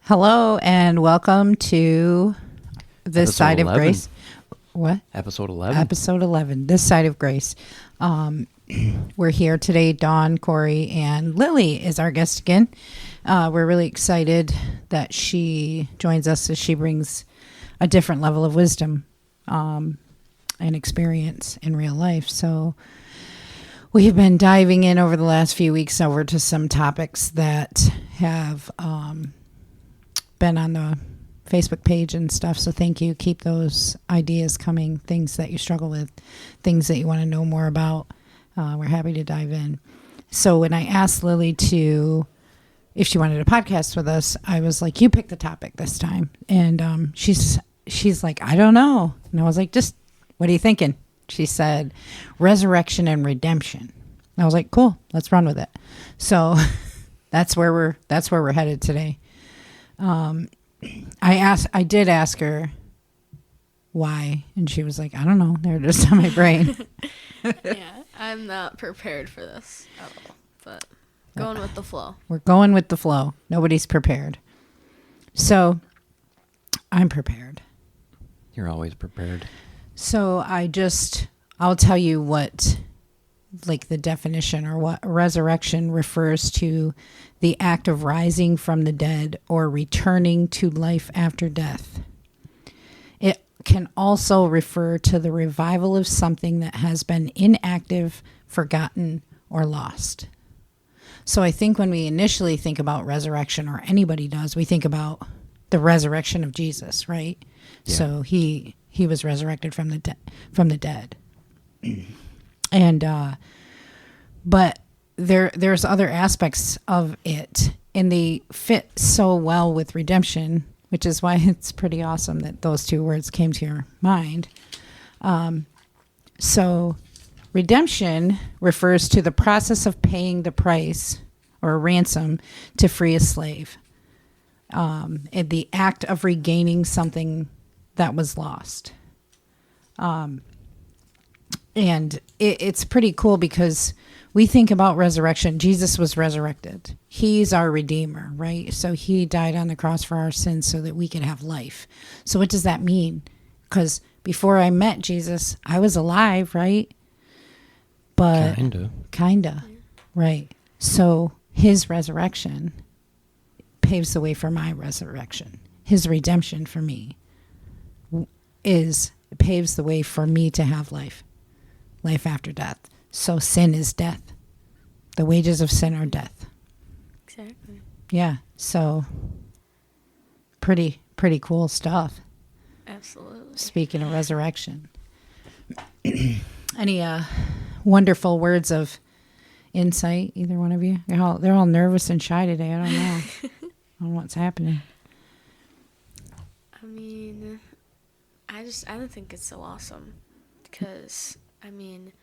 Hello and welcome to This Episode Side of 11. Grace. What? Episode 11. Episode 11, This Side of Grace. We're here today. Dawn, Corey, and Lily is our guest again. We're really excited that she joins us as she brings a different level of wisdom and experience in real life. So we've been diving in over the last few weeks over to some topics that have been on the Facebook page and stuff. So thank you. Keep those ideas coming, things that you struggle with, things that you want to know more about. We're happy to dive in. So when I asked Lily if she wanted a podcast with us, I was like, you pick the topic this time. And she's like, I don't know. And I was like, just, what are you thinking? She said, resurrection and redemption. And I was like, cool, let's run with it. So that's where we're headed today. I did ask her why, and she was like, I don't know, they're just on my brain. Yeah, I'm not prepared for this at all, but going with the flow. We're going with the flow. Nobody's prepared. So I'm prepared. You're always prepared. So I'll tell you what, like the definition or what resurrection refers to: the act of rising from the dead or returning to life after death. It can also refer to the revival of something that has been inactive, forgotten, or lost. So I think when we initially think about resurrection, or anybody does, we think about the resurrection of Jesus, right? Yeah. So he was resurrected from the dead. And but there's other aspects of it, and they fit so well with redemption, which is why it's pretty awesome that those two words came to your mind. So redemption refers to the process of paying the price or a ransom to free a slave. And the act of regaining something that was lost. And it's pretty cool because we think about resurrection. Jesus was resurrected. He's our Redeemer, right? So he died on the cross for our sins so that we could have life. So what does that mean? Because before I met Jesus, I was alive, right? But Kinda. Right. So his resurrection paves the way for my resurrection. His redemption for me paves the way for me to have life after death. So sin is death. The wages of sin are death. Exactly. Yeah. So pretty cool stuff. Absolutely. Speaking of resurrection, any wonderful words of insight, either one of you? They're all nervous and shy today. I don't know. I don't know what's happening. I mean, I don't think it's so awesome because, I mean,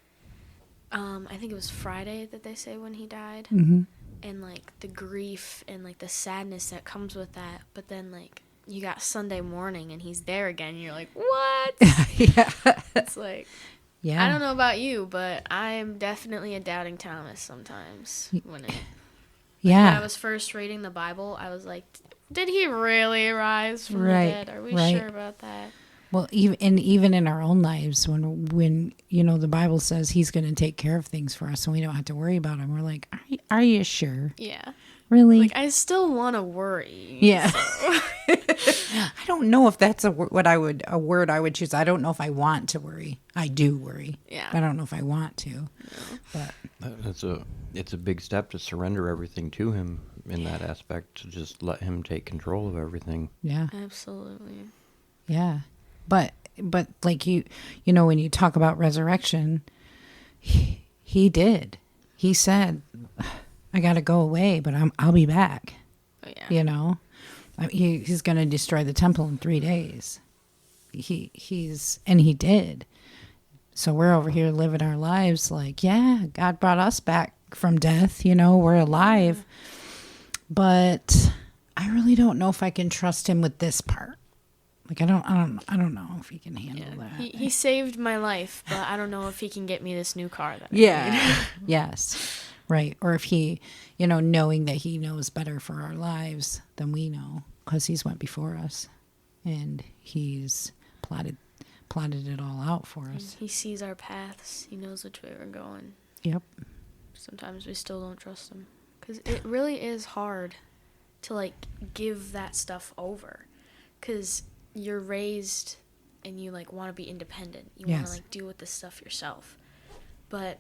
I think it was Friday that they say when he died, and like the grief and like the sadness that comes with that. But then like you got Sunday morning and he's there again. And you're like, what? Yeah. It's like, yeah. I don't know about you, but I am definitely a doubting Thomas sometimes. When I was first reading the Bible, I was like, did he really rise from the dead? Are we sure about that? Well, even in our own lives, when the Bible says he's going to take care of things for us and we don't have to worry about him, we're like, are you sure? Yeah. Really? Like, I still want to worry. Yeah. So. I don't know if that's a word I would choose. I don't know if I want to worry. I do worry. Yeah. I don't know if I want to. No. But it's a big step to surrender everything to him in that aspect, to just let him take control of everything. Yeah. Absolutely. Yeah. But like when you talk about resurrection, he did. He said, I got to go away, but I'll be back. Oh, yeah. He's going to destroy the temple in 3 days. And he did. So we're over here living our lives like, yeah, God brought us back from death. We're alive. But I really don't know if I can trust him with this part. Like, I don't know if he can handle that. He saved my life, but I don't know if he can get me this new car that I need. need. Yes. Right. Or if he, knowing that he knows better for our lives than we know, because he's went before us and he's plotted it all out for And us. he sees our paths. He knows which way we're going. Yep. Sometimes we still don't trust him. Because it really is hard to, like, give that stuff over. Because you're raised and you, like, want to be independent. You want Yes. to, like, deal with this stuff yourself. But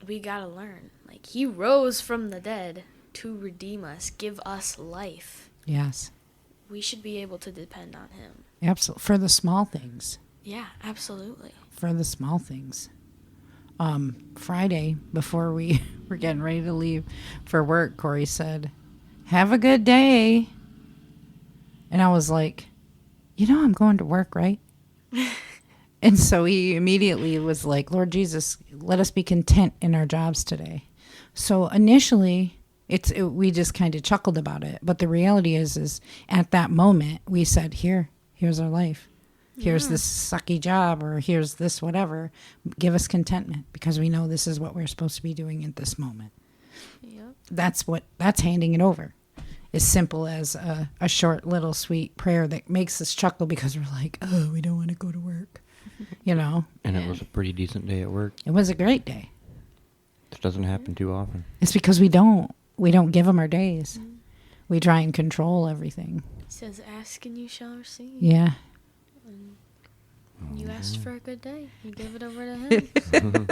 we got to learn. Like, he rose from the dead to redeem us, give us life. Yes. We should be able to depend on him. Absolutely. For the small things. Yeah, absolutely. For the small things. Friday, before we were getting ready to leave for work, Corey said, "Have a good day." And I was like, I'm going to work, right? And so he immediately was like, "Lord Jesus, let us be content in our jobs today." So initially, we just kind of chuckled about it. But the reality is at that moment, we said, here's our life. Here's this sucky job, or here's this whatever. Give us contentment, because we know this is what we're supposed to be doing at this moment. Yep. That's handing it over. As simple as a short little sweet prayer that makes us chuckle, because we're like, oh, we don't want to go to work. And it was a pretty decent day at work. It was a great day. It doesn't happen too often. It's because we don't give them our days. We try and control everything. It says, ask and you shall receive. Yeah. And you asked for a good day. You give it over to him.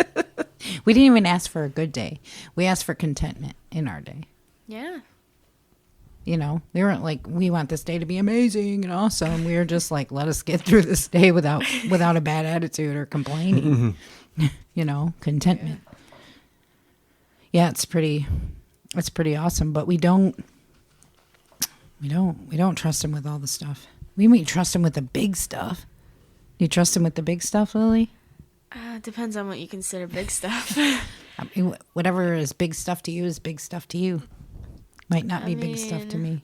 We didn't even ask for a good day. We asked for contentment in our day. Yeah. We weren't like, we want this day to be amazing and awesome. We were just like, let us get through this day without a bad attitude or complaining. Contentment. Yeah, it's pretty awesome. But we don't trust him with all the stuff. We may trust him with the big stuff. You trust him with the big stuff, Lily? Depends on what you consider big stuff. I mean, whatever is big stuff to you is big stuff to you. Might not be big stuff to me.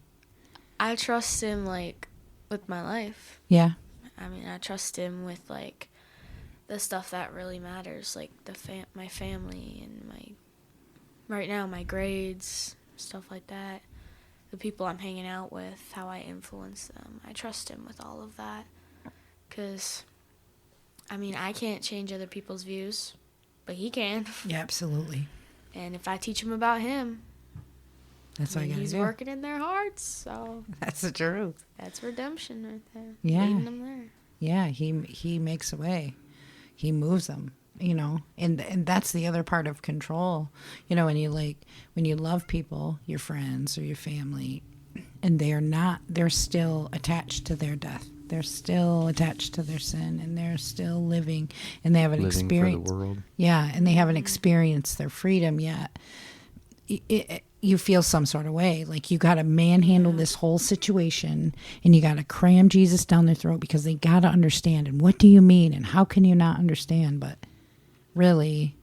I trust him, like, with my life. Yeah. I mean, I trust him with, like, the stuff that really matters, like my family and right now, my grades, stuff like that. The people I'm hanging out with, how I influence them. I trust him with all of that. Because, I mean, I can't change other people's views, but he can. Yeah, absolutely. And if I teach him about him, that's all you gotta he's do. working in their hearts, so That's the truth. that's redemption right there. Yeah. Leading them there. Yeah, he makes a way. He moves them, and that's the other part of control. When you love people, your friends or your family, and they're still attached to their death. They're still attached to their sin, and they're still living, and they haven't Living experienced. for the world. Yeah, and they haven't experienced their freedom yet. You feel some sort of way, like you got to manhandle this whole situation, and you got to cram Jesus down their throat, because they got to understand. And what do you mean? And how can you not understand? But really,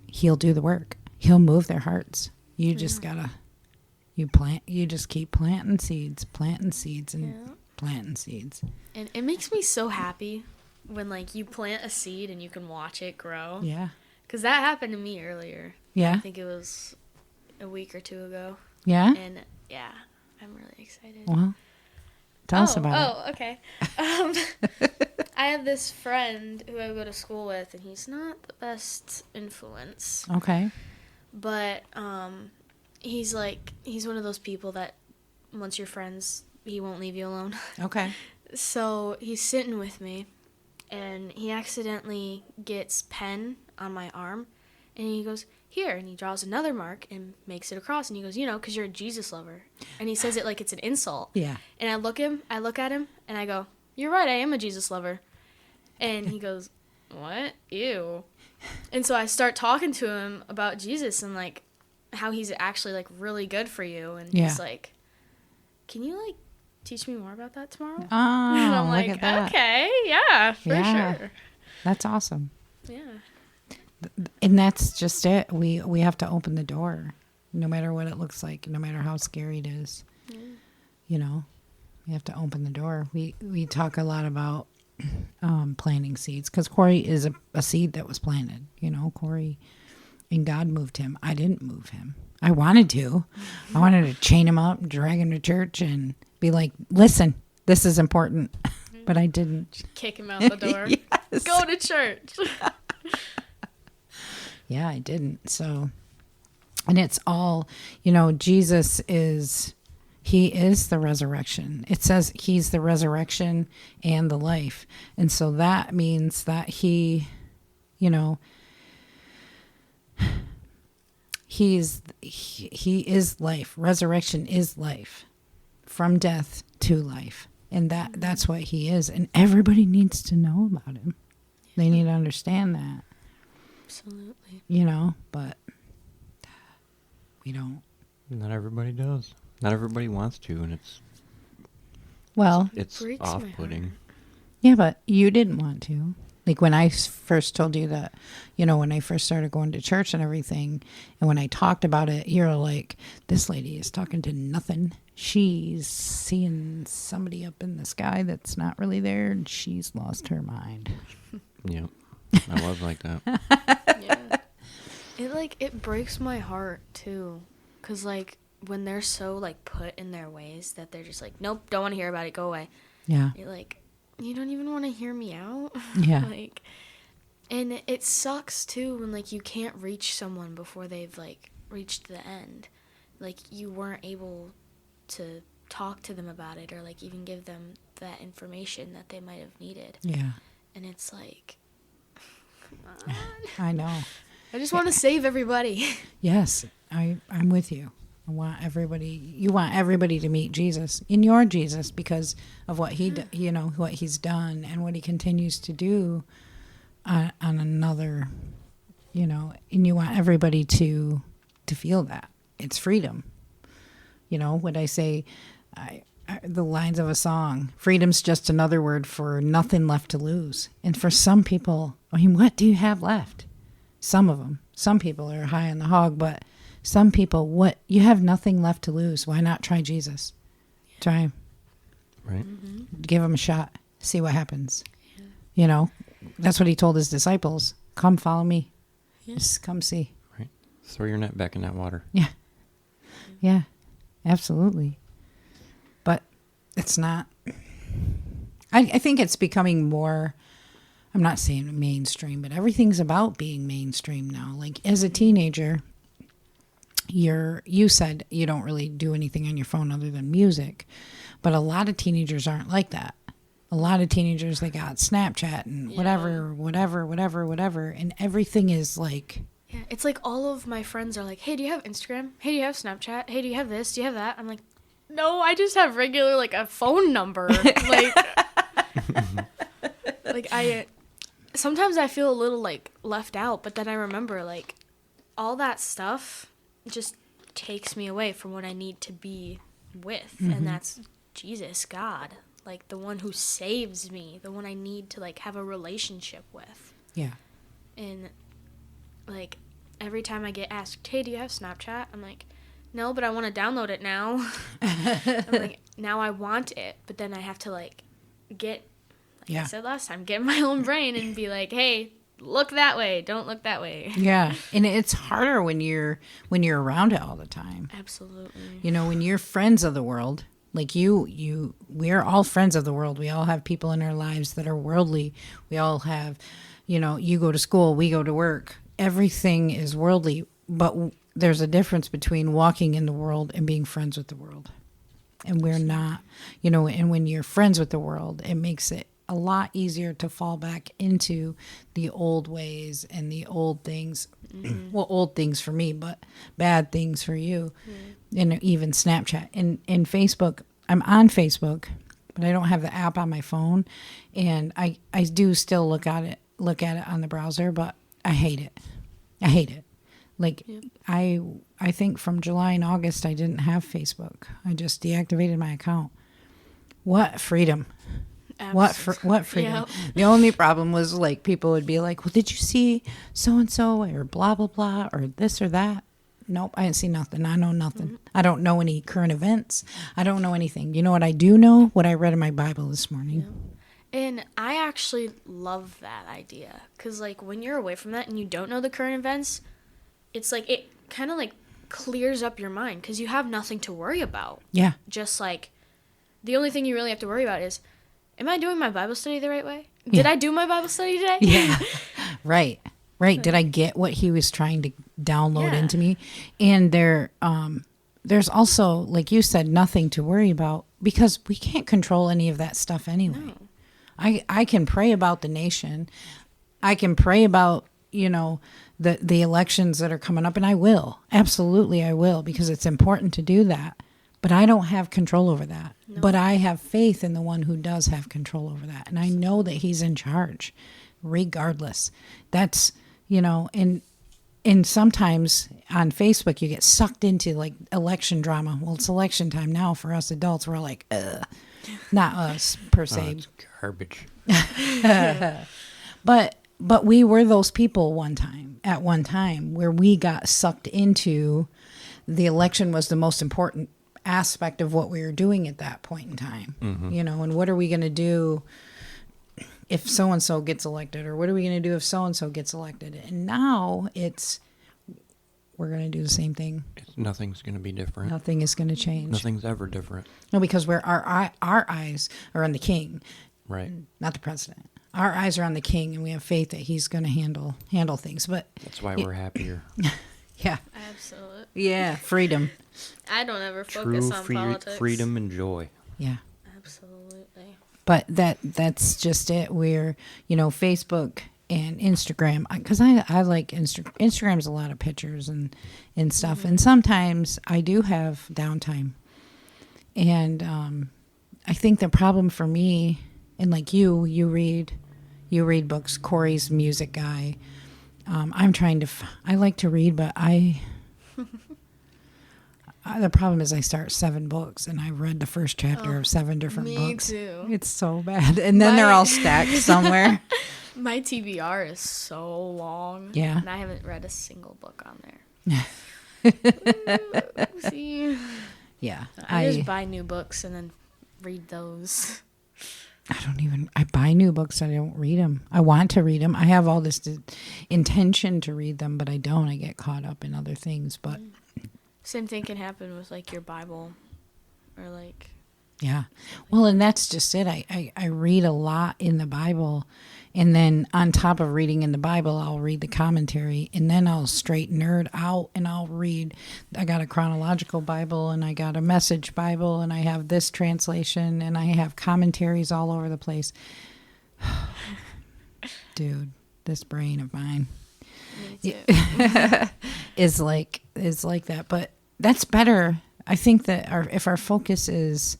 he'll do the work. He'll move their hearts. You just gotta, you just keep planting seeds, and planting seeds. And it makes me so happy when, like, you plant a seed and you can watch it grow. Yeah. Because that happened to me earlier. Yeah. I think it was a week or two ago. Yeah. And, yeah, I'm really excited. Well, tell us about it. Oh, okay. I have this friend who I go to school with, and he's not the best influence. Okay. But he's one of those people that once you're friends, he won't leave you alone. Okay. So he's sitting with me, and he accidentally gets pen on my arm, and he goes, here, and he draws another mark and makes it across, and he goes, because you're a Jesus lover. And he says it like it's an insult. Yeah. And I look at him, and I go, you're right, I am a Jesus lover. And he goes, what? Ew. And so I start talking to him about Jesus and, like, how he's actually, like, really good for you. And he's like, can you, like, teach me more about that tomorrow? Oh, and I'm look like, at that. okay, yeah, for sure. That's awesome. Yeah. And that's just it. We have to open the door, no matter what it looks like, no matter how scary it is. We have to open the door. We talk a lot about planting seeds, because Corey is a seed that was planted. Corey And God moved him. I didn't move him. I wanted to. I wanted to chain him up, drag him to church, and be like, listen, this is important. But I didn't. Kick him out the door. Yes. Go to church. Yeah, I didn't. So, and it's all, Jesus he is the resurrection. It says he's the resurrection and the life. And so that means that he is life. Resurrection is life, from death to life. And that's what he is. And everybody needs to know about him. They need to understand that. Absolutely. But we don't. Not everybody does. Not everybody wants to, and it's Breaks my off-putting. heart. Yeah, but you didn't want to. Like when I first told you that, when I first started going to church and everything, and when I talked about it, you're like, this lady is talking to nothing. She's seeing somebody up in the sky that's not really there, and she's lost her mind. Yeah, I was like that. Yeah. It breaks my heart, too. Because, when they're so, put in their ways that they're just like, nope, don't want to hear about it, go away. Yeah. You're like, you don't even want to hear me out? Yeah. And it sucks, too, when, you can't reach someone before they've, reached the end. You weren't able to talk to them about it or, even give them that information that they might have needed. Yeah. And it's like, come on. I know. I just want to save everybody. Yes, I'm with you. You want everybody to meet Jesus, in your Jesus, because of what what he's done and what he continues to do on another, and you want everybody to feel that. It's freedom. What I say, the lines of a song, freedom's just another word for nothing left to lose. And for some people, what do you have left? Some people are high on the hog, but some people, you have nothing left to lose. Why not try Jesus? Try him. Right. Mm-hmm. Give him a shot. See what happens. Yeah. That's what he told his disciples. Come follow me. Yeah. Just come see. Right. Throw your net back in that water. Yeah. Yeah, absolutely. But it's not, I think it's becoming more, I'm not saying mainstream, but everything's about being mainstream now. As a teenager, you said you don't really do anything on your phone other than music, but a lot of teenagers aren't like that. A lot of teenagers, they got Snapchat and whatever, and everything is yeah, it's all of my friends are like, hey, do you have Instagram? Hey, do you have Snapchat? Hey, do you have this? Do you have that? I'm like, no, I just have regular a phone number. Sometimes I feel a little left out, but then I remember all that stuff just takes me away from what I need to be with, and that's Jesus, God, the one who saves me, the one I need to have a relationship with. Yeah. And every time I get asked, hey, do you have Snapchat? I'm like, no, but I want to download it now. I'm like, now I want it, but then I have to get, I said last time, get in my own brain and be like, hey, look that way, don't look that way. Yeah, and it's harder when you're around it all the time. Absolutely. When you're friends of the world, we're all friends of the world. We all have people in our lives that are worldly. We all have, you go to school, we go to work. Everything is worldly, but there's a difference between walking in the world and being friends with the world. And we're not, and when you're friends with the world, it makes it a lot easier to fall back into the old ways and the old things. Mm-hmm. Well, old things for me, but bad things for you. Mm-hmm. And even Snapchat and Facebook. I'm on Facebook, but I don't have the app on my phone. And I do still look at it on the browser, but I hate it. I think from July and August, I didn't have Facebook. I just deactivated my account. What freedom. What freedom? Yep. The only problem was people would be like, well, did you see so-and-so or blah, blah, blah, or this or that? Nope, I didn't see nothing. I know nothing. Mm-hmm. I don't know any current events. I don't know anything. You know what I do know? What I read in my Bible this morning. Yep. And I actually love that idea. Because, when you're away from that and you don't know the current events, it's like it kind of like clears up your mind because you have nothing to worry about. Yeah. Just like the only thing you really have to worry about is, am I doing my Bible study the right way? Did I do my Bible study today? Yeah. Right. Did I get what he was trying to download Yeah. into me? And there's also, like you said, nothing to worry about because we can't control any of that stuff anyway. No. I can pray about the nation. I can pray about, the elections that are coming up, and I will. Absolutely, I will, because it's important to do that. But I don't have control over that. No. But I have faith in the one who does have control over that. And I know that he's in charge, regardless. That's, and sometimes on Facebook you get sucked into like election drama. Well, it's election time now for us adults. We're like, ugh. Not us per se. It's garbage. But we were those people at one time where we got sucked into the election was the most important aspect of what we were doing at that point in time. And what are we going to do if so-and-so gets elected, or what are we going to do if so-and-so gets elected? And now we're going to do the same thing. Nothing's going to be different. Nothing is going to change. Nothing's ever different. No, because our eyes are on the king, Right. not the president. Our eyes are on the king, and we have faith that he's going to handle things. But That's why we're happier. yeah, Absolutely. yeah, freedom. I don't ever True focus on politics. freedom and joy. Yeah. Absolutely. But that's just it. We're, Facebook and Instagram, because I like Instagram's a lot of pictures and stuff. And sometimes I do have downtime. And I think the problem for me, and like you read books, Corey's a music guy. I'm trying to, I like to read, but the problem is I start 7 books and I read the first chapter of 7 different books. Me too. It's so bad. And then they're all stacked somewhere. My TBR is so long. Yeah. And I haven't read a single book on there. See? Yeah. I just buy new books and then read those. I buy new books. I don't read them. I want to read them. I have all this intention to read them, but I don't. I get caught up in other things. But Same thing can happen with like your Bible or like. yeah. Well, and that's just it. I read a lot in the Bible. And then on top of reading in the Bible, I'll read the commentary. And then I'll straight nerd out and I'll read. I got a chronological Bible and I got a message Bible and I have this translation and I have commentaries all over the place. Dude, this brain of mine Me too. is like that. But that's better. I think that if our focus is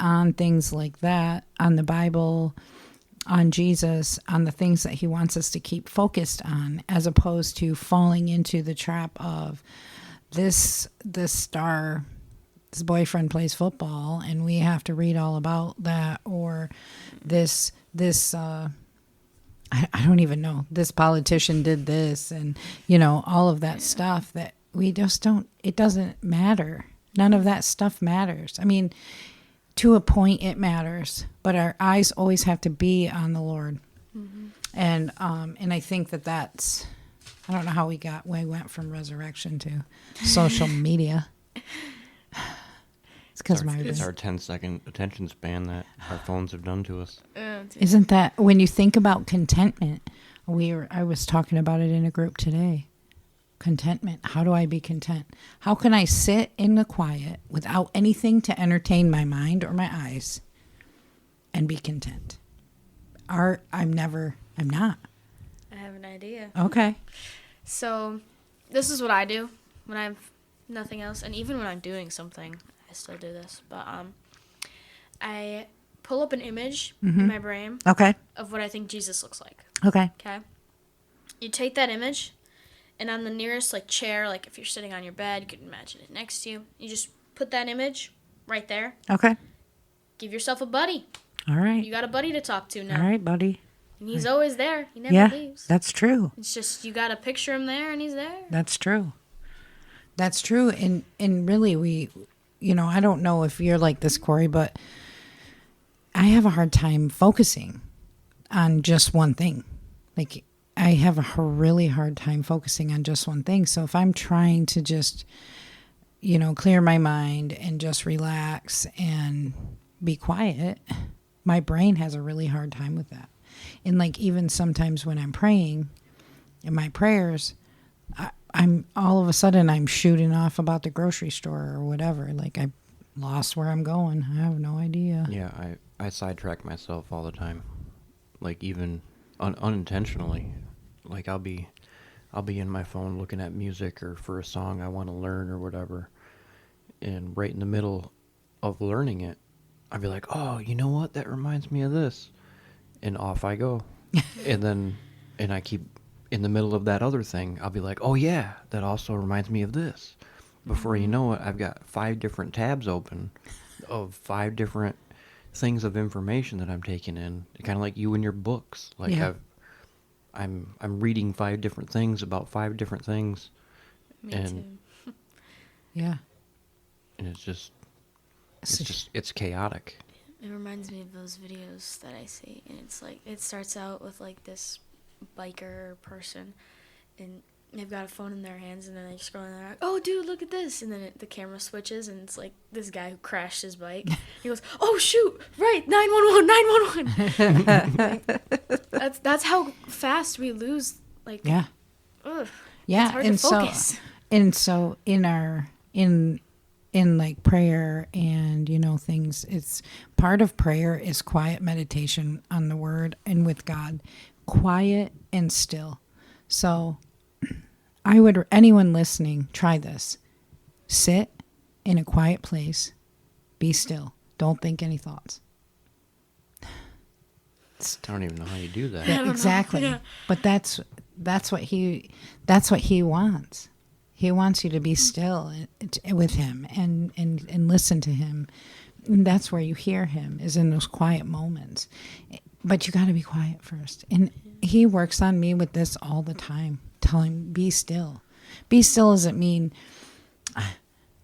on things like that, on the Bible, on Jesus, on the things that he wants us to keep focused on, as opposed to falling into the trap of this boyfriend plays football and we have to read all about that, or this I don't even know, this politician did this, and all of that stuff that we just don't, it doesn't matter. None of that stuff matters. I mean, to a point it matters, but our eyes always have to be on the Lord. Mm-hmm. And I think that's, I don't know how we went from resurrection to social media. It's because it's our 10-second attention span that our phones have done to us. Isn't that, when you think about contentment, I was talking about it in a group today. Contentment. How do I be content? How can I sit in the quiet without anything to entertain my mind or my eyes and be content? I'm not. I have an idea. Okay. So, this is what I do when I have nothing else, and even when I'm doing something, I still do this. But I pull up an image in my brain Okay. of what I think Jesus looks like. Okay. Okay. You take that image, and on the nearest chair, if you're sitting on your bed, you can imagine it next to you. You just put that image right there. Okay. Give yourself a buddy. All right. You got a buddy to talk to now. All right, buddy. And he's always there. He never leaves. That's true. It's just you got to picture him there, and he's there. That's true. That's true. And really, we, I don't know if you're like this, Corey, but I have a hard time focusing on just one thing. I have a really hard time focusing on just one thing. So if I'm trying to just, clear my mind and just relax and be quiet, my brain has a really hard time with that. And like even sometimes when I'm praying in my prayers, I'm all of a sudden I'm shooting off about the grocery store or whatever. Like I lost where I'm going. I have no idea. Yeah, I sidetrack myself all the time, like even unintentionally. Like I'll be in my phone looking at music or for a song I want to learn or whatever, and right in the middle of learning it, I'll be like, oh, you know what? That reminds me of this, and off I go, and I keep in the middle of that other thing. I'll be like, oh yeah, that also reminds me of this. Before you know it, I've got 5 different tabs open of 5 different things of information that I'm taking in, kind of like you and your books. Like Yeah. I'm reading 5 different things about 5 different things, Me and too. Yeah. and it's chaotic. It reminds me of those videos that I see, and it's like it starts out with like this biker person, and they've got a phone in their hands, and then they scroll and they're like, "Oh, dude, look at this!" And then the camera switches, and it's like this guy who crashed his bike. He goes, "Oh shoot! Right, 911, 911." That's how fast we lose. Like, Yeah. ugh, Yeah. it's hard and to focus. so in like prayer and things, it's part of prayer is quiet meditation on the word and with God, quiet and still. So anyone listening, try this. Sit in a quiet place, be still, don't think any thoughts. I don't even know how you do that. I don't know. Exactly. Yeah. But that's what he wants. He wants you to be still with him and listen to him. And that's where you hear him, is in those quiet moments. But you got to be quiet first. And he works on me with this all the time, telling be still. Be still doesn't mean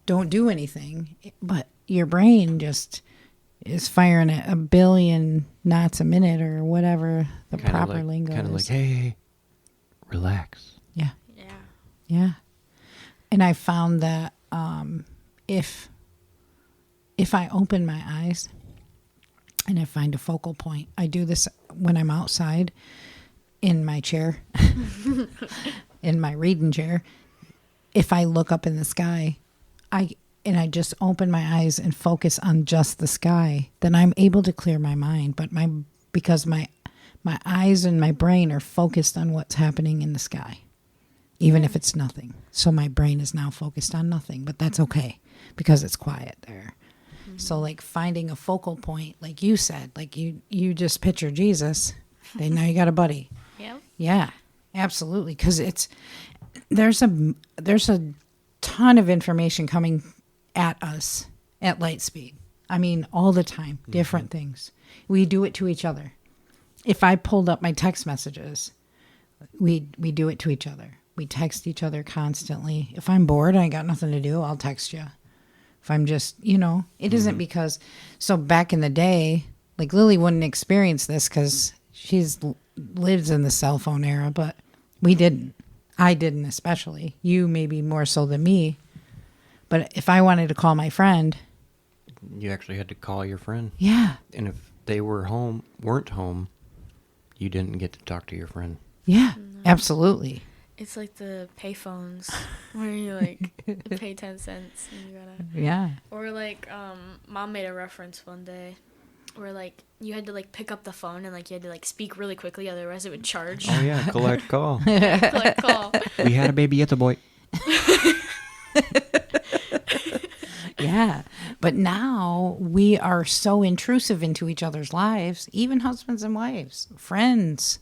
don't do anything, but your brain just is firing at 1 billion knots a minute or whatever the Kinda proper like, lingo kind of is. like, hey, relax. Yeah. Yeah. Yeah. And I found that if I open my eyes and I find a focal point, I do this when I'm outside in my chair, in my reading chair. If I look up in the sky, I just open my eyes and focus on just the sky, then I'm able to clear my mind. But because my eyes and my brain are focused on what's happening in the sky, even if it's nothing. So my brain is now focused on nothing, but that's okay because it's quiet there. Mm-hmm. So like finding a focal point, like you said, like you just picture Jesus, then now you got a buddy. Yep. Yeah, absolutely. Because there's a ton of information coming at us at light speed. I mean, all the time, different things. We do it to each other. If I pulled up my text messages, we do it to each other. We text each other constantly. If I'm bored, I ain't got nothing to do, I'll text you. If I'm just, it isn't because, so back in the day, like Lily wouldn't experience this because lives in the cell phone era, but we didn't. I didn't especially. You maybe more so than me. But if I wanted to call my friend. You actually had to call your friend. Yeah. And if they weren't home, you didn't get to talk to your friend. Yeah, absolutely. It's like the payphones where you like pay 10 cents and you gotta. Yeah. Or like Mom made a reference one day where like you had to like pick up the phone and like you had to like speak really quickly, otherwise it would charge. Oh yeah, collect call. Collect call. We had a baby, it's a boy. Yeah. But now we are so intrusive into each other's lives, even husbands and wives, friends.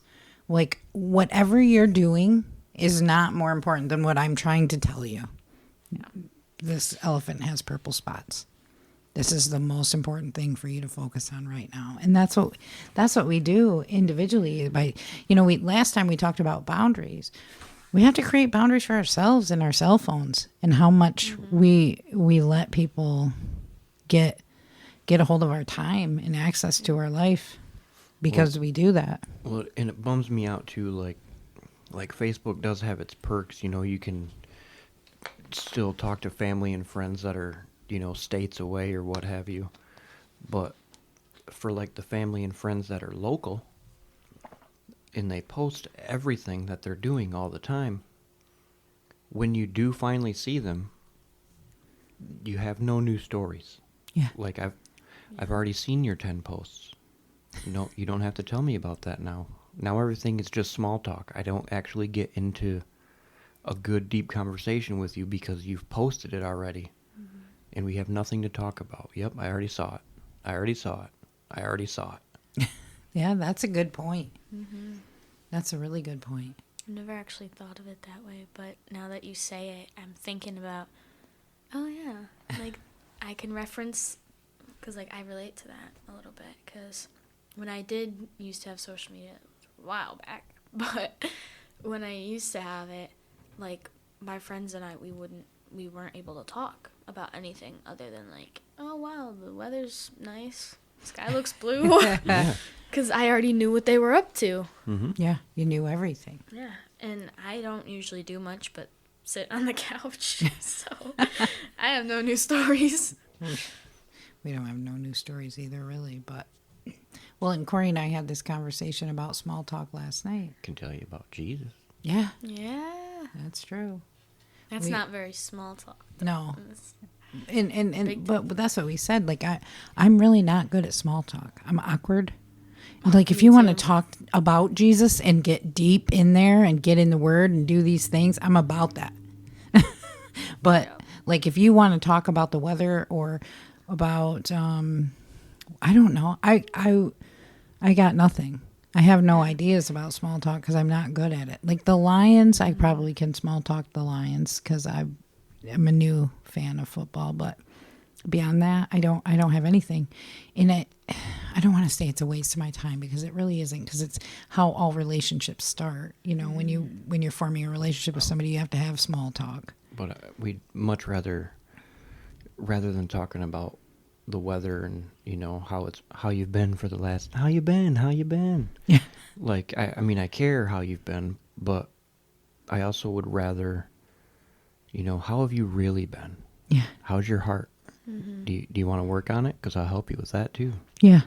Like whatever you're doing is not more important than what I'm trying to tell you. This elephant has purple spots. This is the most important thing for you to focus on right now. And that's what we do individually by, last time we talked about boundaries. We have to create boundaries for ourselves and our cell phones and how much we let people get a hold of our time and access to our life because we do that. Well, and it bums me out too, like, like Facebook does have its perks. You know, you can still talk to family and friends that are, you know, states away or what have you. But for like the family and friends that are local and they post everything that they're doing all the time, when you do finally see them, you have no new stories. Yeah. Like I've already seen your 10 posts. You don't have to tell me about that now. Now everything is just small talk. I don't actually get into a good deep conversation with you because you've posted it already. Mm-hmm. And we have nothing to talk about. Yep, I already saw it. I already saw it. I already saw it. Yeah, that's a good point. Mm-hmm. That's a really good point. I've never actually thought of it that way, but now that you say it, I'm thinking about, oh yeah, like I can reference, because like I relate to that a little bit, because when I did used to have social media, it was a while back, but when I used to have it, like my friends and I, we weren't able to talk about anything other than like, oh wow, the weather's nice, sky looks blue, because I already knew what they were up to. Mm-hmm. Yeah, you knew everything. Yeah, and I don't usually do much but sit on the couch, so I have no new stories. We don't have no new stories either, really, but... Well, and Corey and I had this conversation about small talk last night. I can tell you about Jesus. Yeah. Yeah. That's true. That's not very small talk. No. It's And but that's what we said. Like, I'm really not good at small talk. I'm awkward. Like, if you want to talk about Jesus and get deep in there and get in the Word and do these things, I'm about that. But, like, if you want to talk about the weather or about, I don't know. I got nothing. I have no ideas about small talk because I'm not good at it. Like the Lions, I probably can small talk the Lions because I'm a new fan of football. But beyond that, I don't have anything. And I don't want to say it's a waste of my time because it really isn't, because it's how all relationships start. You know, when you're forming a relationship with somebody, you have to have small talk. But we'd much rather than talking about the weather and, you know, how you've been for the last, how you been. Yeah. Like, I mean, I care how you've been, but I also would rather, you know, how have you really been? Yeah. How's your heart? Mm-hmm. Do you want to work on it? Because I'll help you with that too. Yeah.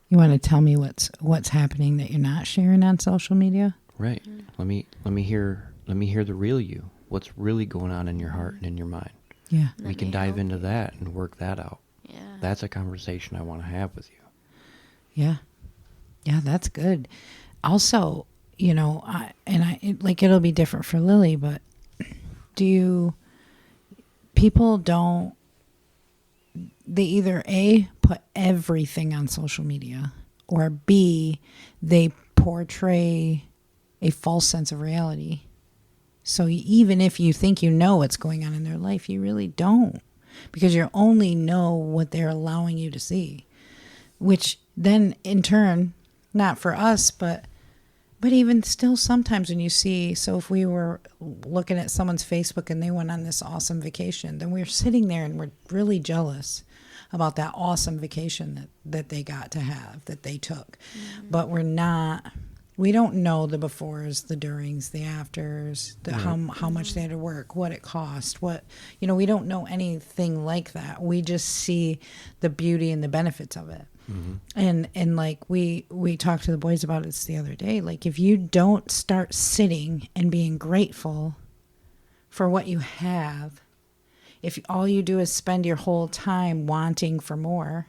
You want to tell me what's happening that you're not sharing on social media? Right. Mm-hmm. Let me hear the real you. What's really going on in your heart and in your mind? Yeah. We can dive into that and work that out. Yeah. That's a conversation I want to have with you. Yeah. Yeah, that's good. Also, you know, it'll be different for Lily, but people don't, they either A, put everything on social media, or B, they portray a false sense of reality. So even if you think you know what's going on in their life, you really don't, because you only know what they're allowing you to see, which then in turn, not for us, but even still sometimes when you see, so if we were looking at someone's Facebook and they went on this awesome vacation, then we're sitting there and we're really jealous about that awesome vacation that they got to have, that they took. Mm-hmm. But we don't know the befores, the durings, the afters, how much they had to work, what it cost, we don't know anything like that. We just see the beauty and the benefits of it. Mm-hmm. And like we talked to the boys about this the other day. Like, if you don't start sitting and being grateful for what you have, if all you do is spend your whole time wanting for more,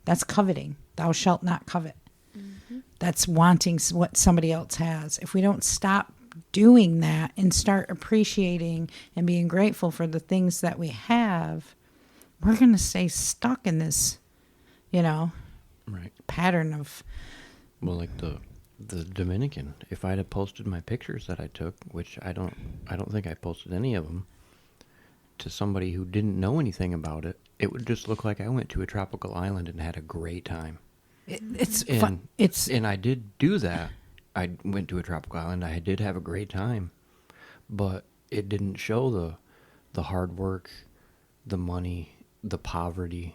that's coveting. Thou shalt not covet. Mm-hmm. That's wanting what somebody else has. If we don't stop doing that and start appreciating and being grateful for the things that we have, we're going to stay stuck in this, right, pattern of... Well, like the Dominican, if I'd have posted my pictures that I took, which I don't think I posted any of them, to somebody who didn't know anything about it, it would just look like I went to a tropical island and had a great time. It's fun. And I did do that. I went to a tropical island. I did have a great time, but it didn't show the hard work, the money, the poverty,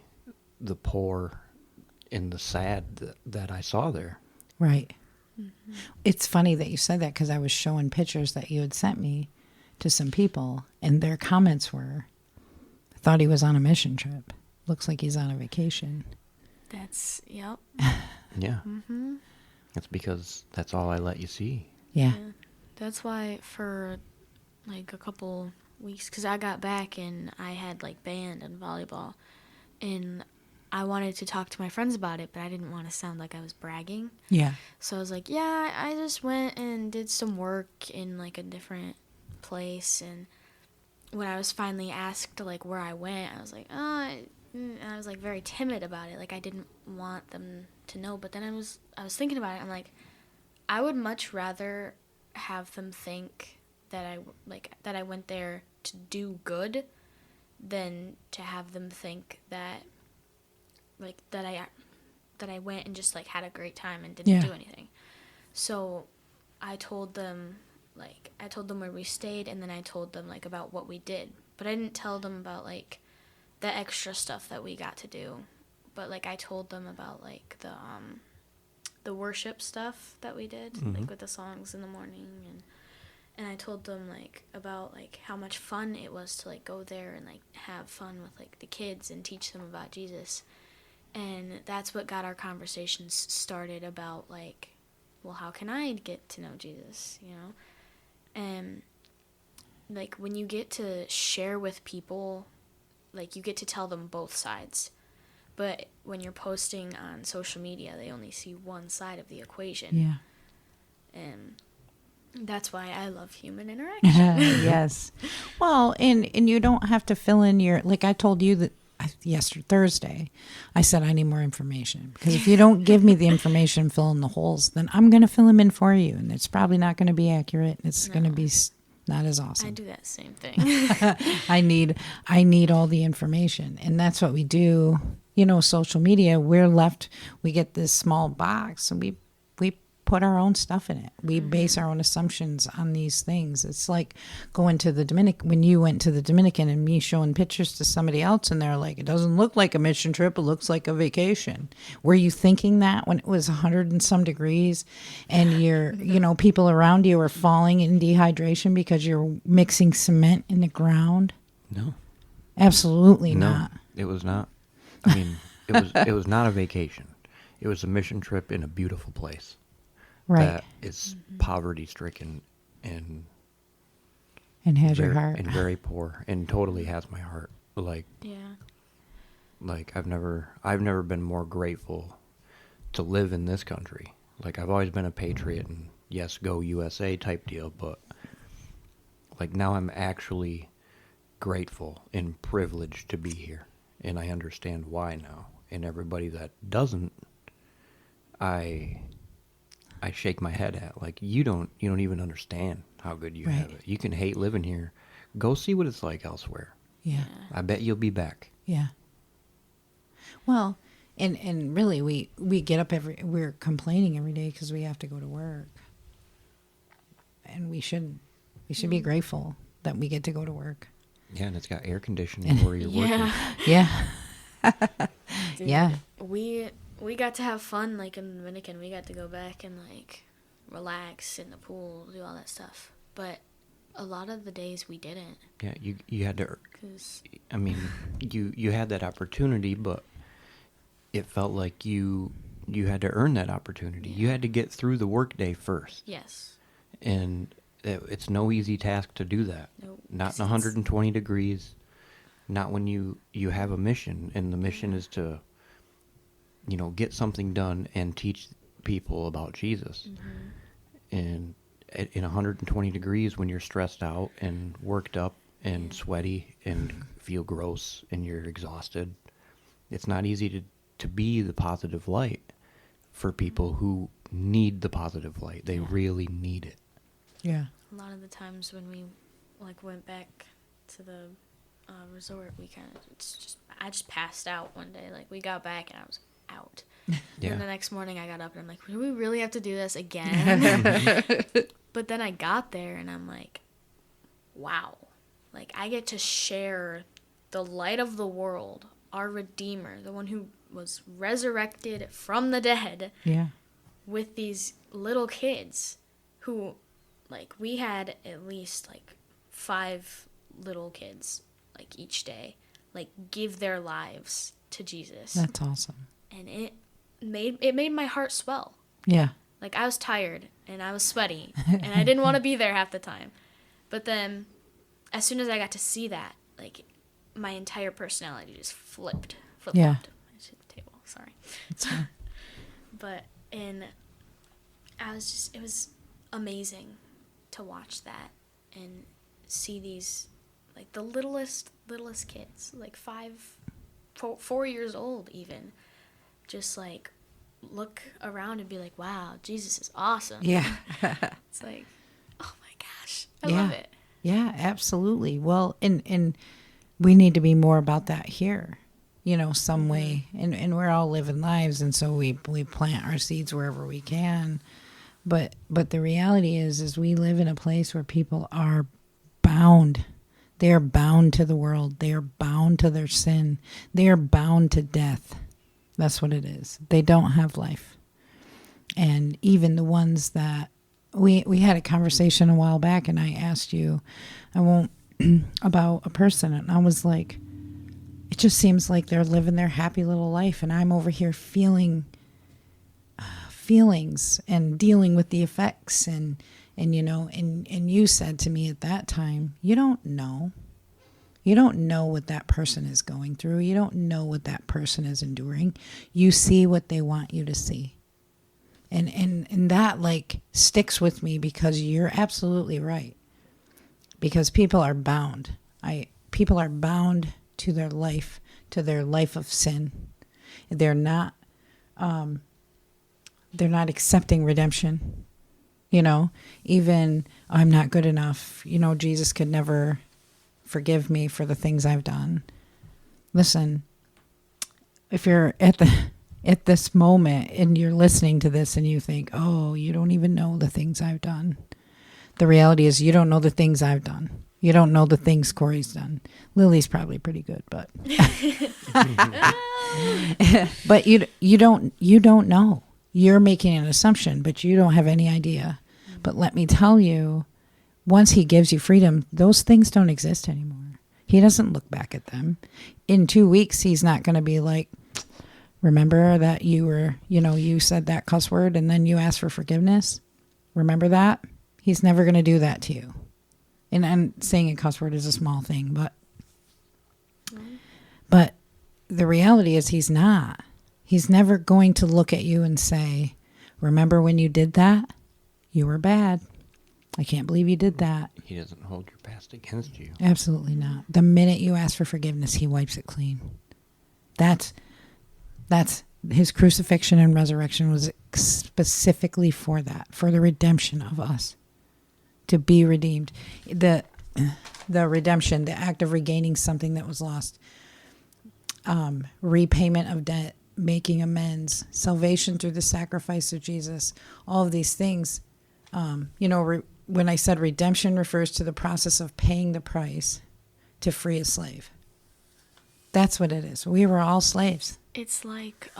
the poor, and the sad that I saw there. Right. It's funny that you said that because I was showing pictures that you had sent me to some people, and their comments were, thought he was on a mission trip. Looks like he's on a vacation. That's, yep. Yeah. That's because that's all I let you see. Yeah. That's why for like a couple weeks, because I got back and I had like band and volleyball, and I wanted to talk to my friends about it, but I didn't want to sound like I was bragging. Yeah. So I was like, yeah, I just went and did some work in like a different place, and when I was finally asked like where I went, I was like, I was like very timid about it. Like I didn't want them to know, but then I was thinking about it. I'm like, I would much rather have them think that I went there to do good than to have them think that I went and just like had a great time and didn't do anything. So I told them where we stayed, and then I told them like about what we did, but I didn't tell them about like the extra stuff that we got to do. But like I told them about like the worship stuff that we did, like with the songs in the morning, and I told them like about like how much fun it was to like go there and like have fun with like the kids and teach them about Jesus. And that's what got our conversations started about like, well, how can I get to know Jesus, you know? And like when you get to share with people, like you get to tell them both sides. But when you're posting on social media, they only see one side of the equation. Yeah. And that's why I love human interaction. Yes. Well, and you don't have to fill in your, like I told you that Thursday, I said I need more information, because if you don't give me the information, fill in the holes, then I'm going to fill them in for you, and it's probably not going to be accurate. It's going to be not as awesome. I do that same thing. I need all the information, and that's what we do. You know, social media, we get this small box, and we put our own stuff in it. We base our own assumptions on these things. It's like going to the Dominican, when you went to the Dominican and me showing pictures to somebody else, and they're like, it doesn't look like a mission trip, it looks like a vacation. Were you thinking that when it was 100 and some degrees and people around you are falling in dehydration because you're mixing cement in the ground? No. Absolutely not. It was not. I mean, it was not a vacation. It was a mission trip in a beautiful place. Right. That is poverty-stricken and has your heart. and very poor, and totally has my heart. Like, Yeah. like I've never been more grateful to live in this country. Like, I've always been a patriot and yes, go USA type deal, but like now I'm actually grateful and privileged to be here, and I understand why now. And everybody that doesn't, I shake my head at. Like, you don't even understand how good you have it. You can hate living here. Go see what it's like elsewhere. Yeah. I bet you'll be back. Yeah. Well, and really we get up we're complaining every day because we have to go to work. And we should be grateful that we get to go to work. Yeah, and it's got air conditioning where you're working. Yeah. Dude, Yeah. We got to have fun, like, in the Dominican. We got to go back and, like, relax in the pool, do all that stuff. But a lot of the days we didn't. Yeah, you had to, 'Cause, I mean, you had that opportunity, but it felt like you had to earn that opportunity. You had to get through the workday first. yes. And it's no easy task to do that. Nope, Not 'cause in 120 degrees. Not when you have a mission, and the mission is to, get something done and teach people about Jesus. And in 120 degrees, when you're stressed out and worked up and sweaty and feel gross and you're exhausted, it's not easy to be the positive light for people who need the positive light. They really need it. Yeah. A lot of the times when we, like, went back to the resort, I just passed out one day. Like, we got back and I was out. Yeah. And the next morning I got up and I'm like, do we really have to do this again? But then I got there and I'm like, wow. Like, I get to share the light of the world, our Redeemer, the one who was resurrected from the dead, Yeah. with these little kids who, like, we had at least like 5 little kids, like, each day, like, give their lives to Jesus. That's awesome. And it made my heart swell. Yeah. Like, I was tired and I was sweaty and I didn't want to be there half the time. But then as soon as I got to see that, like, my entire personality just flipped. Yeah. I just hit the table. Sorry. It's fine. But it was amazing to watch that and see these, like, the littlest kids, like 4 years old even, just, like, look around and be like, wow, Jesus is awesome. Yeah. It's like, oh my gosh, I love it. Yeah, absolutely. Well, and we need to be more about that here, some way. And we're all living lives, and so we plant our seeds wherever we can. But the reality is we live in a place where people are bound. They are bound to the world. They are bound to their sin. They are bound to death. That's what it is. They don't have life. And even the ones that we had a conversation a while back, and I asked you, about a person, and I was like, it just seems like they're living their happy little life, and I'm over here feeling feelings and dealing with the effects, and you said to me at that time, you don't know what that person is going through. You don't know what that person is enduring. You see what they want you to see. And that, like, sticks with me, because you're absolutely right. Because people are bound. People are bound to their life of sin. They're not accepting redemption. Even, I'm not good enough. Jesus could never forgive me for the things I've done. Listen, if you're at this moment and you're listening to this and you think, oh, you don't even know the things I've done. The reality is you don't know the things I've done. You don't know the things Corey's done. Lily's probably pretty good, but but you don't know. You're making an assumption, but you don't have any idea. But let me tell you, once he gives you freedom, those things don't exist anymore. He doesn't look back at them. In 2 weeks, he's not going to be like, remember that you said that cuss word and then you asked for forgiveness? Remember that? He's never going to do that to you. And saying a cuss word is a small thing, but the reality is he's not. He's never going to look at you and say, remember when you did that? You were bad. I can't believe you did that. He doesn't hold your past against you. Absolutely not. The minute you ask for forgiveness, he wipes it clean. That's his crucifixion and resurrection was specifically for that, for the redemption of us, to be redeemed. The redemption, the act of regaining something that was lost, repayment of debt, making amends, salvation through the sacrifice of Jesus, all of these things. When I said redemption refers to the process of paying the price to free a slave. That's what it is. We were all slaves. It's like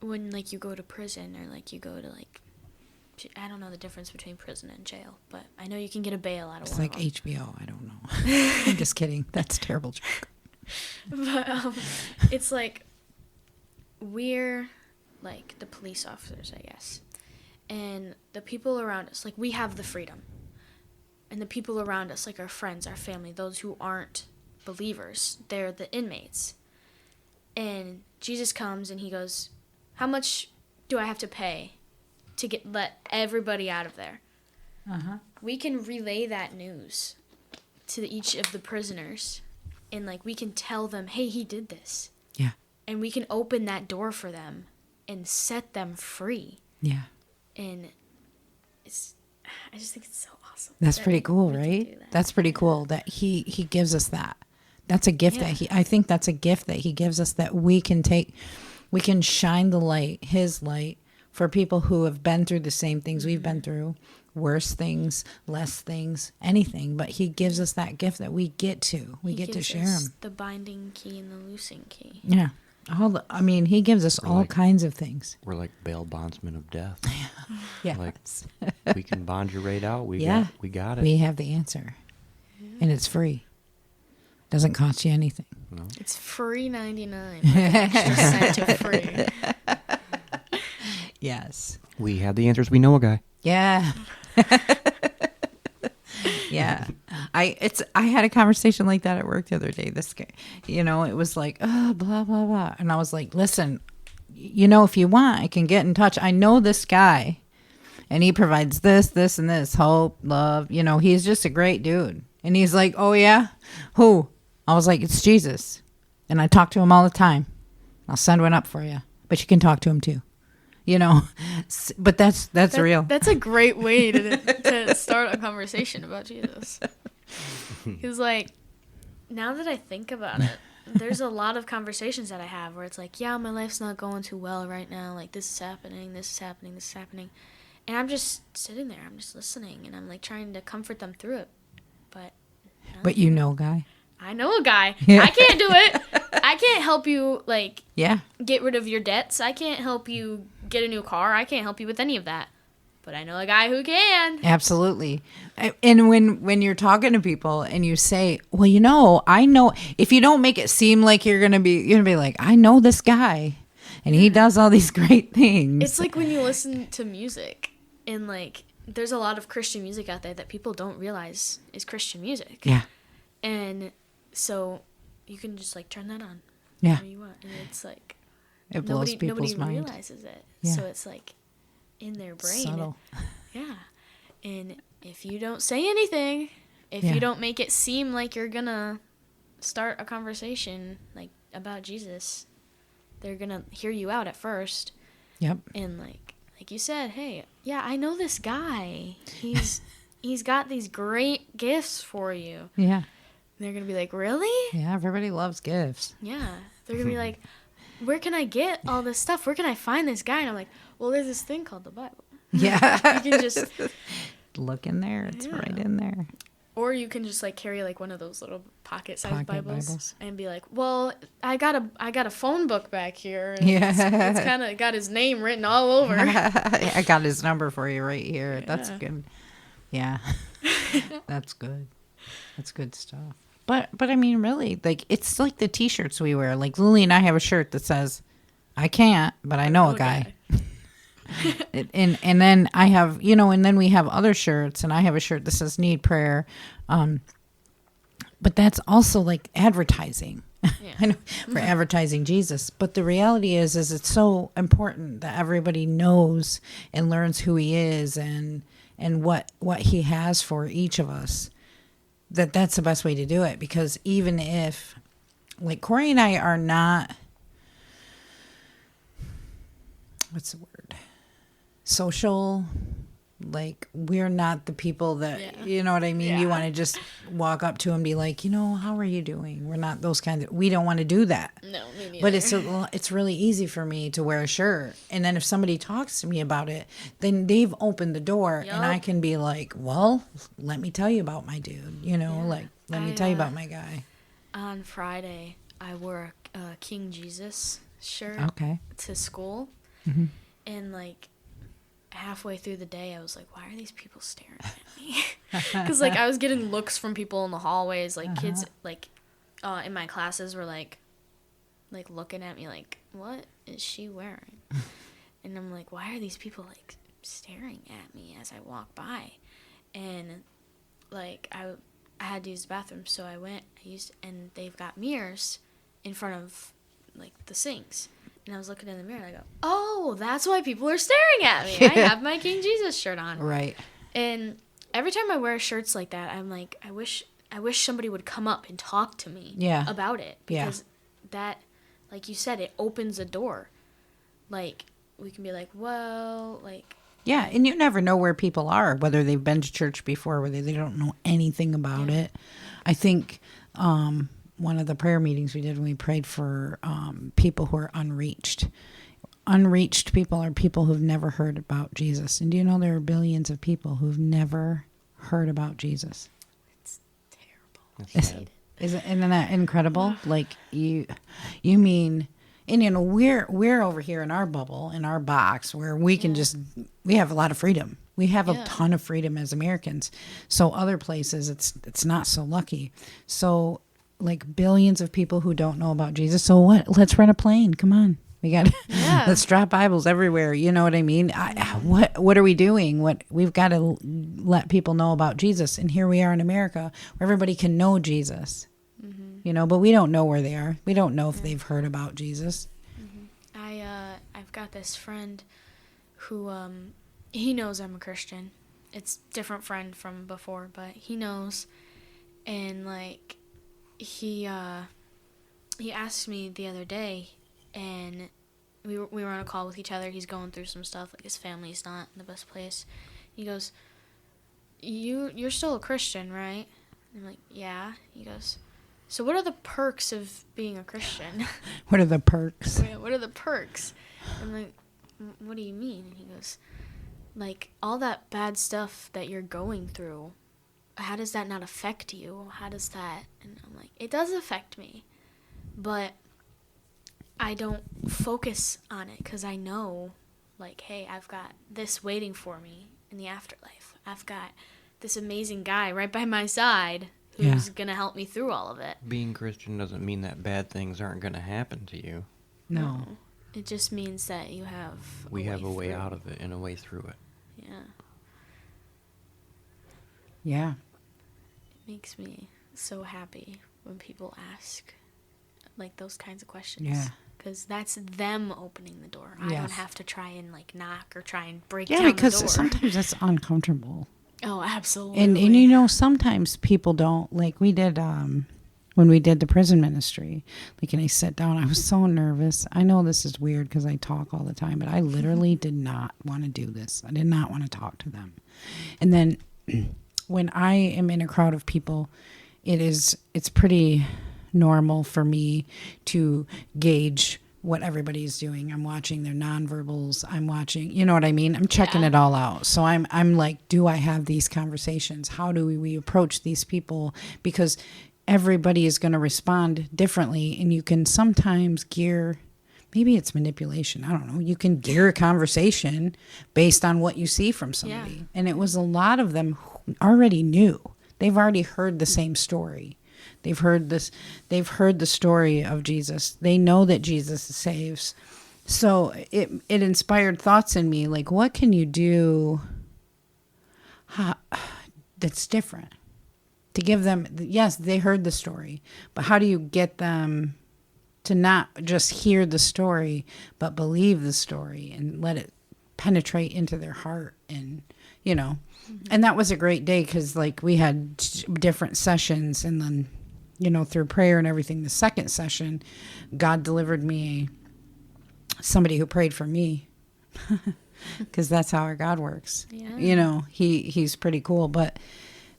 when, like, you go to prison, or, like, you go to, like, I don't know the difference between prison and jail, but I know you can get a bail out of it's one like of them. HBO. I don't know. I'm just kidding. That's a terrible joke. But it's like we're like the police officers, I guess, and the people around us, like, we have the freedom, and the people around us, like our friends, our family, those who aren't believers, they're the inmates. And Jesus comes and he goes, how much do I have to pay to let everybody out of there? We can relay that news to each of the prisoners, and, like, we can tell them, hey, he did this. Yeah. And we can open that door for them and set them free. Yeah. And I just think it's so awesome. That's pretty cool, right? That's pretty cool that he gives us that. That's a gift that I think that's a gift that he gives us, that we can shine the light, his light, for people who have been through the same things we've been through, worse things, less things, anything. But he gives us that gift that we get to. We get to share them. The binding key and the loosing key. Yeah. I mean, he gives us We're all like- kinds of things. We're like bail bondsmen of death. Yeah. Like, we can bond you right out. We got it. We have the answer. And it's free. Doesn't cost you anything. No. It's free 99. With an extra cent of free. Yes. We have the answers. We know a guy. Yeah. Yeah. I had a conversation like that at work the other day. This guy, it was like, oh, blah, blah, blah. And I was like, listen, if you want, I can get in touch. I know this guy and he provides this, this, and this, hope, love. He's just a great dude. And he's like, oh, yeah? Who? I was like, it's Jesus. And I talk to him all the time. I'll send one up for you. But you can talk to him too. But that's real. That's a great way to start a conversation about Jesus. Because, like, now that I think about it, there's a lot of conversations that I have where it's like, yeah, my life's not going too well right now. Like, this is happening, this is happening, this is happening. And I'm just sitting there. I'm just listening. And I'm, like, trying to comfort them through it. But Guy. I know a guy. Yeah. I can't do it. I can't help you, like, Yeah. get rid of your debts. I can't help you get a new car. I can't help you with any of that. But I know a guy who can. Absolutely. And when you're talking to people and you say, well, I know, if you don't make it seem like you're going to be like, I know this guy and he does all these great things. It's like when you listen to music and, like, there's a lot of Christian music out there that people don't realize is Christian music. Yeah. And so you can just, like, turn that on. Yeah. Whenever you want. And it's like, It blows people's nobody mind. realizes it. Yeah. So it's, like, in their brain. Subtle. Yeah. And if you don't say anything, if Yeah. you don't make it seem like you're gonna start a conversation, like, about Jesus, they're gonna hear you out at first. Yep. And, like you said, hey, yeah, I know this guy. He's got these great gifts for you. Yeah. And they're gonna be like, really? Yeah. Everybody loves gifts. Yeah. They're gonna be like, where can I get all this stuff? Where can I find this guy? And I'm like, well, there's this thing called the Bible. Yeah. You can just, look in there. It's Yeah. right in there. or you can just, like, carry, like, one of those little pocket-sized Pocket Bibles, Bibles. and be like, well, I got a phone book back here. And Yeah. it's kind of got his name written all over. I got his number for you right here. That's Yeah. good. Yeah. That's good. That's good stuff. But I mean, really, like, it's like the T-shirts we wear. Like, Lily and I have a shirt that says, I can't, but I know a guy. And then I have, and then we have other shirts, and I have a shirt that says need prayer. But that's also like advertising. Yeah. I know, for advertising Jesus. But the reality is it's so important that everybody knows and learns who he is and what he has for each of us. That's the best way to do it. Because even if, like, Corey and I are not, what's the word? Social. Like, we're not the people that, Yeah. you know what I mean? Yeah. You want to just walk up to and be like, how are you doing? We're not those kinds of, we don't want to do that. No, me neither. But it's really easy for me to wear a shirt. And then if somebody talks to me about it, then they've opened the door and I Yup. can be like, well, let me tell you about my dude, like, let me tell you about my guy. On Friday, I wore a King Jesus shirt Okay. to school. Mhm. And, like, halfway through the day, I was like, why are these people staring at me? Because, like, I was getting looks from people in the hallways. Like, kids, like, in my classes were, like, looking at me like, what is she wearing? And I'm like, why are these people, like, staring at me as I walk by? And, like, I had to use the bathroom, so I went, and they've got mirrors in front of, like, the sinks. And I was looking in the mirror, and I go, oh, that's why people are staring at me. I have my King Jesus shirt on. Right. And every time I wear shirts like that, I'm like, I wish somebody would come up and talk to me about it. Because that, like you said, it opens a door. Like, we can be like, well, like... Yeah, and you never know where people are, whether they've been to church before, whether they don't know anything about it. I think one of the prayer meetings we did when we prayed for people who are unreached. Unreached people are people who've never heard about Jesus. And do you know there are billions of people who've never heard about Jesus? It's terrible. That's sad. Isn't that incredible? Like, you mean And we're over here in our bubble, in our box, where we can we have a lot of freedom. We have a ton of freedom as Americans. So other places, it's not so lucky. So like billions of people who don't know about Jesus. So what? Let's rent a plane. Come on. We got let's drop Bibles everywhere. You know what I mean? What are we doing? We've got to let people know about Jesus. And here we are in America where everybody can know Jesus. But we don't know where they are. We don't know if they've heard about Jesus. I've got this friend who he knows I'm a Christian. It's a different friend from before, but he knows. And like he asked me the other day, and we were on a call with each other. He's going through some stuff, like his family's not in the best place. He goes, You're still a Christian, right? I'm like, yeah. He goes, so what are the perks of being a Christian? What are the perks? What are the perks? I'm like, what do you mean? And he goes, like, all that bad stuff that you're going through, how does that not affect you? How does that? And I'm like, it does affect me, but I don't focus on it because I know, like, hey, I've got this waiting for me in the afterlife. I've got this amazing guy right by my side who's going to help me through all of it. Being Christian doesn't mean that bad things aren't going to happen to you. No. It just means that you have We have a way out of it and a way through it. Yeah. Yeah. It makes me so happy when people ask, like, those kinds of questions. Yeah. Because that's them opening the door. I don't have to try and, like, knock or try and break down the door. Yeah, because sometimes it's uncomfortable. Oh, absolutely. And sometimes people don't, like we did when we did the prison ministry, like, and I sat down, I was so nervous. I know this is weird because I talk all the time, but I literally did not want to do this. I did not want to talk to them. And then when I am in a crowd of people, it's pretty normal for me to gauge what everybody's doing. I'm watching their nonverbals. I'm watching, you know what I mean? I'm checking it all out. So I'm like, do I have these conversations? How do we approach these people? Because everybody is going to respond differently, and you can sometimes gear, maybe it's manipulation, I don't know. You can gear a conversation based on what you see from somebody. Yeah. And it was a lot of them who already knew. They've already heard the same story. They've heard the story of Jesus. They know that Jesus saves. So it inspired thoughts in me, like, what can you do that's different? To give them, yes, they heard the story, but how do you get them to not just hear the story, but believe the story and let it penetrate into their heart? And, and that was a great day because, like, we had different sessions, and then, through prayer and everything, the second session, God delivered me somebody who prayed for me because that's how our God works. Yeah. He's pretty cool. But,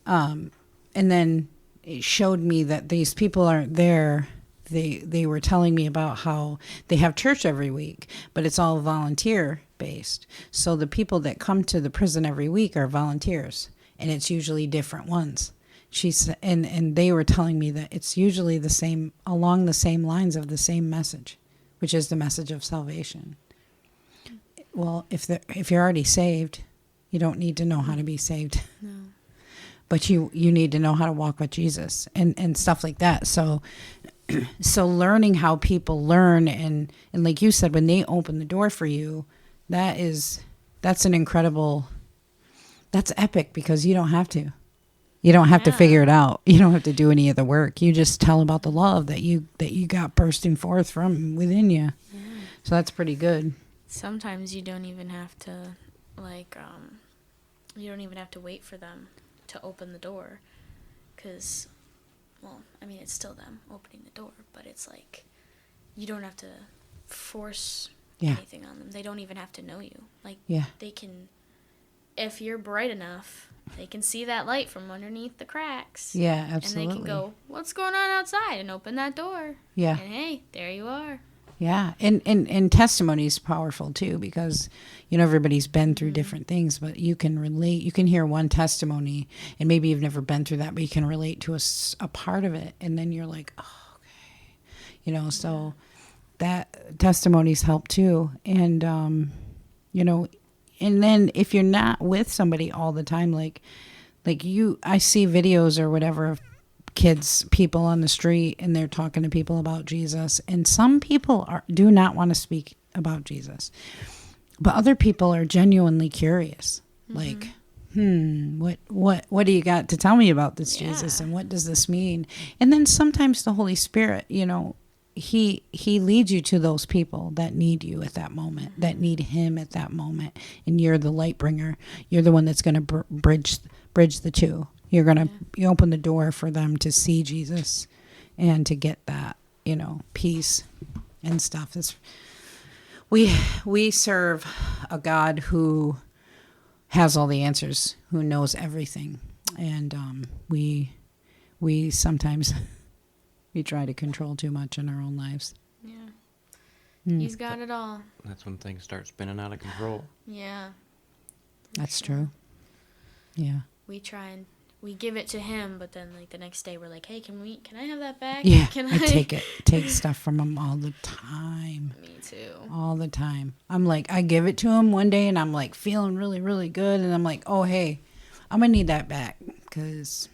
and then it showed me that these people aren't there. They were telling me about how they have church every week, but it's all volunteer based. So the people that come to the prison every week are volunteers, and it's usually different ones. And they were telling me that it's usually the same, along the same lines of the same message, which is the message of salvation. Well, if you're already saved, you don't need to know how to be saved. No. But you need to know how to walk with Jesus and stuff like that. So learning how people learn, and like you said, when they open the door for you, that's an incredible, that's epic, because you don't have to. You don't have to figure it out. You don't have to do any of the work. You just tell about the love that you got bursting forth from within you. Yeah. So that's pretty good. Sometimes you don't even have to, you don't even have to wait for them to open the door, because, well, I mean, it's still them opening the door, but it's like, you don't have to force anything on them. They don't even have to know you. They can, if you're bright enough, they can see that light from underneath the cracks. Yeah, absolutely. And they can go, what's going on outside? And open that door. Yeah. And hey, there you are. Yeah. And testimony is powerful too, because, everybody's been through different things, but you can relate. You can hear one testimony, and maybe you've never been through that, but you can relate to a part of it. And then you're like, oh, okay. So that testimonies help too. And, you know, and then if you're not with somebody all the time, like I see videos or whatever of people on the street, and they're talking to people about Jesus. And some people do not want to speak about Jesus, but other people are genuinely curious. Like, what do you got to tell me about this Jesus, and what does this mean? And then sometimes the Holy Spirit, you know, he leads you to those people that need you at that moment, that need him at that moment, and you're the light bringer. You're the one that's going to bridge the two. You're going to you open the door for them to see Jesus and to get that, you know, peace and stuff. We serve a God who has all the answers, who knows everything. And we sometimes we try to control too much in our own lives. Yeah. He's got it all. That's when things start spinning out of control. Yeah. That's true. Yeah. We try and we give it to him, but then like the next day we're like, hey, can I have that back? Yeah, Can I take stuff from him all the time. Me too. All the time. I'm like, I give it to him one day and I'm like feeling really, really good. And I'm like, oh, hey, I'm going to need that back because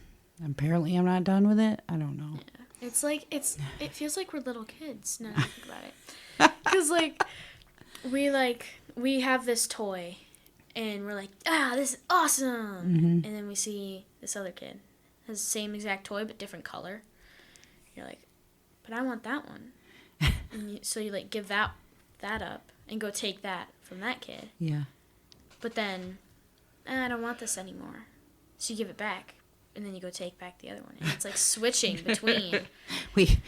apparently I'm not done with it. I don't know. Yeah. It's like, it feels like we're little kids now that I think about it. Because we have this toy and we're like, this is awesome. Mm-hmm. And then we see this other kid has the same exact toy but different color. You're like, but I want that one. And so you like give that up and go take that from that kid. Yeah. But then, I don't want this anymore. So you give it back. And then you go take back the other one. And it's like switching between. we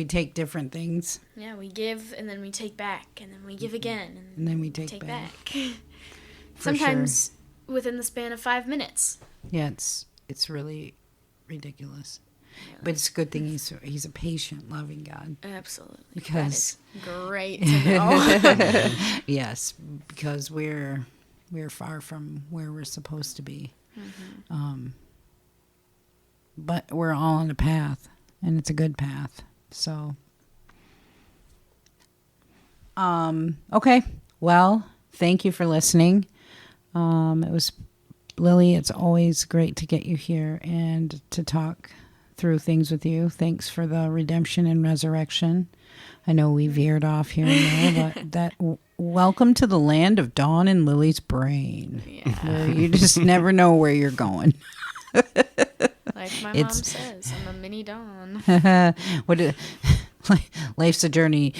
take different things. Yeah, we give and then we take back. And then we give again. And then we take back. Sometimes within the span of 5 minutes. Yeah, it's really ridiculous. Yeah, but it's a good thing he's a patient, loving God. Absolutely. Because that is great to know. Yes, because we're far from where we're supposed to be. Mm-hmm. But we're all on a path, and it's a good path. So, okay. Well, thank you for listening. It was Lily. It's always great to get you here and to talk through things with you. Thanks for the redemption and resurrection. I know we veered off here and there, but welcome to the land of Dawn and Lily's brain. Yeah. Where you just never know where you're going. Like my mom says, I'm a mini Dawn. Life's a journey,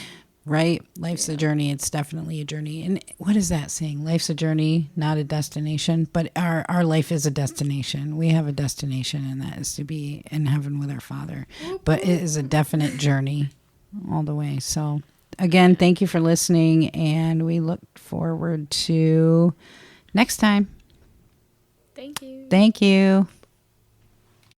right? Life's a journey. It's definitely a journey. And what is that saying? Life's a journey, not a destination. But our life is a destination. We have a destination, and that is to be in heaven with our Father. But it is a definite journey all the way. So again, thank you for listening, and we look forward to next time. Thank you. Thank you.